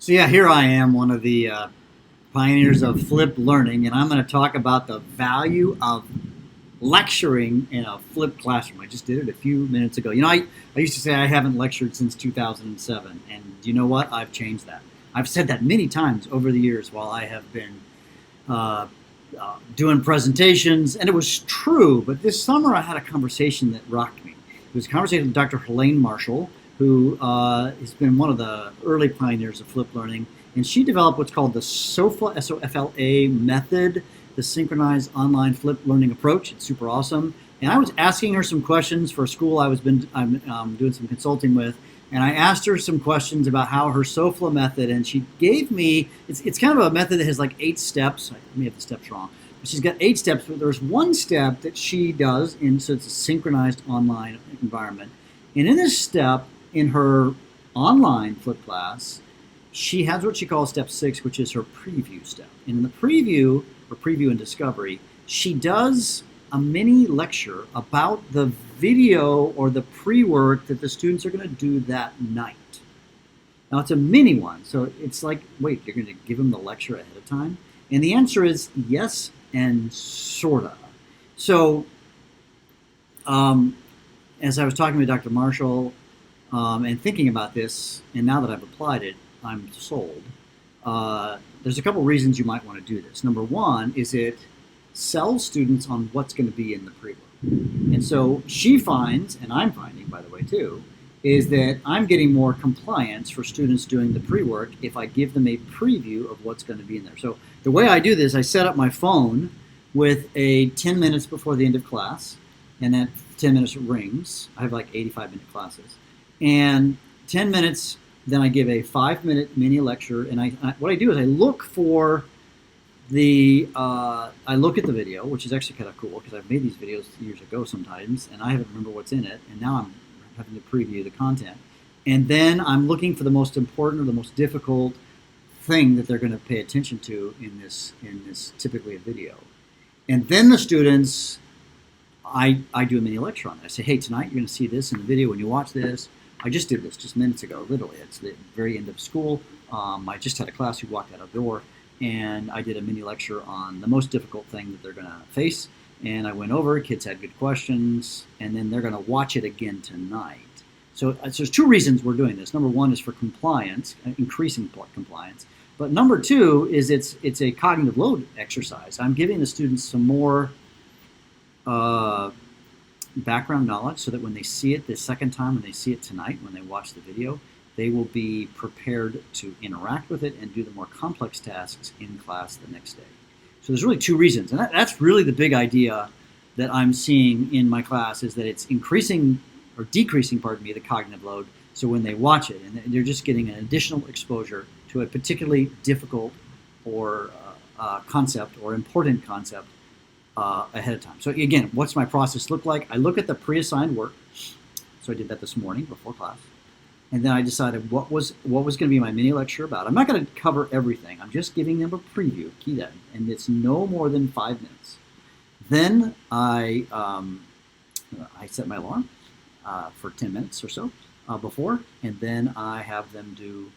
So yeah, here I am, one of the pioneers of flipped learning, and I'm going to talk about the value of lecturing in a flipped classroom. I just did it a few minutes ago. I used to say I haven't lectured since 2007, and you know what? I've changed that. I've said that many times over the years while I have been uh, doing presentations, and it was true. But this summer I had a conversation that rocked me. It was a conversation with Dr. Helene Marshall, who has been one of the early pioneers of flipped learning, and she developed what's called the SOFLA, S-O-F-L-A method, the synchronized online flipped learning approach. It's super awesome. And I was asking her some questions for a school I'm doing some consulting with, and I asked her some questions about how her SOFLA method, and she gave me, it's kind of a method that has like 8 steps. I may have the steps wrong. But she's got 8 steps, but there's one step that she does, so it's a synchronized online environment. And in this step, in her online flip class, she has what she calls step 6, which is her preview step. And in the preview, or preview and discovery, she does a mini lecture about the video or the pre-work that the students are going to do that night. Now, it's a mini one, so it's like, wait, you're going to give them the lecture ahead of time? And the answer is yes and sorta. So, as I was talking with Dr. Marshall and thinking about this, and now that I've applied it, I'm sold. There's a couple reasons you might want to do this. Number one is it sells students on what's going to be in the pre-work. And so she finds, and I'm finding, by the way, too, is that I'm getting more compliance for students doing the pre-work if I give them a preview of what's going to be in there. So the way I do this, I set up my phone with a 10 minutes before the end of class, and that 10 minutes rings. I have like 85-minute classes. And 10 minutes, then I give a 5-minute mini lecture, and what I do is I look for I look at the video, which is actually kind of cool because I've made these videos years ago sometimes, and I haven't remember what's in it, and now I'm having to preview the content. And then I'm looking for the most important or the most difficult thing that they're going to pay attention to in this typically a video. And then the students, I do a mini lecture on it. I say, hey, tonight you're going to see this in the video when you watch this. I just did this just minutes ago, literally. It's the very end of school. I just had a class who walked out a door, and I did a mini lecture on the most difficult thing that they're going to face. And I went over, kids had good questions, and then they're going to watch it again tonight. So there's 2 reasons we're doing this. Number 1 is for compliance, increasing compliance. But number 2 is it's a cognitive load exercise. I'm giving the students some more background knowledge so that when they see it the second time, when they see it tonight, when they watch the video, they will be prepared to interact with it and do the more complex tasks in class the next day. So there's really 2 reasons, and that's really the big idea that I'm seeing in my class, is that it's increasing or decreasing, the cognitive load. So when they watch it, and they're just getting an additional exposure to a particularly difficult or concept or important concept ahead of time. So again, what's my process look like? I look at the pre-assigned work. So I did that this morning before class. And then I decided what was going to be my mini lecture about. I'm not going to cover everything. I'm just giving them a preview, key that, and it's no more than 5 minutes. Then I set my alarm for 10 minutes or so before, and then I have them do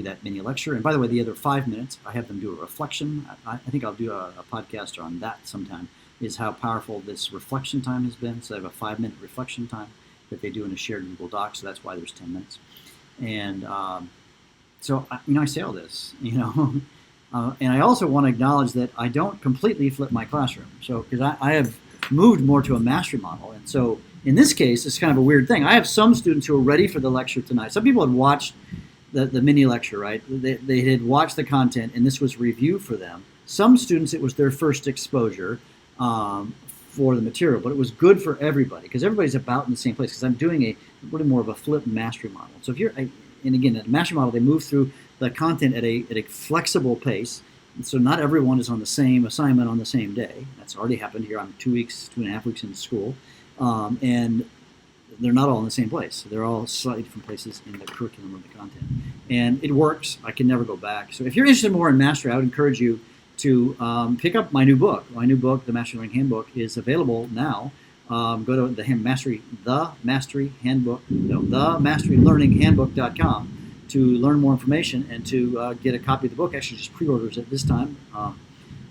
that mini lecture. And by the way, the other 5 minutes, I have them do a reflection. I think I'll do a podcast on that sometime, is how powerful this reflection time has been. So I have a 5-minute reflection time that they do in a shared Google Doc, so that's why there's 10 minutes. And so, I say all this, and I also want to acknowledge that I don't completely flip my classroom. So, because I have moved more to a mastery model. And so, in this case, it's kind of a weird thing. I have some students who are ready for the lecture tonight. Some people had watched the mini lecture, right? They had watched the content, and this was review for them. Some students, it was their first exposure for the material, but it was good for everybody because everybody's about in the same place, because I'm doing a really more of a flip mastery model. So if you're, and again, at a mastery model, they move through the content at a flexible pace. And so not everyone is on the same assignment on the same day. That's already happened here. I'm 2.5 weeks into school. And they're not all in the same place. They're all slightly different places in the curriculum of the content. And it works. I can never go back. So if you're interested more in mastery, I would encourage you to pick up my new book. My new book, The Mastery Learning Handbook, is available now. Go to the Mastery Learning Handbook.com, to learn more information and to get a copy of the book. Actually, just pre-orders at this time,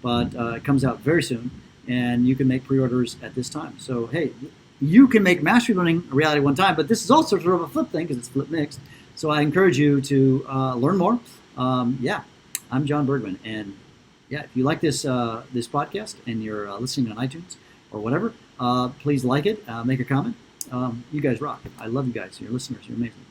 but it comes out very soon, and you can make pre-orders at this time. So hey, you can make mastery learning a reality one time, but this is also sort of a flip thing because it's flip mixed. So I encourage you to learn more. Yeah, I'm John Bergman, and yeah, if you like this this podcast and you're listening on iTunes or whatever, please like it, make a comment. You guys rock. I love you guys. You're listeners. You're amazing.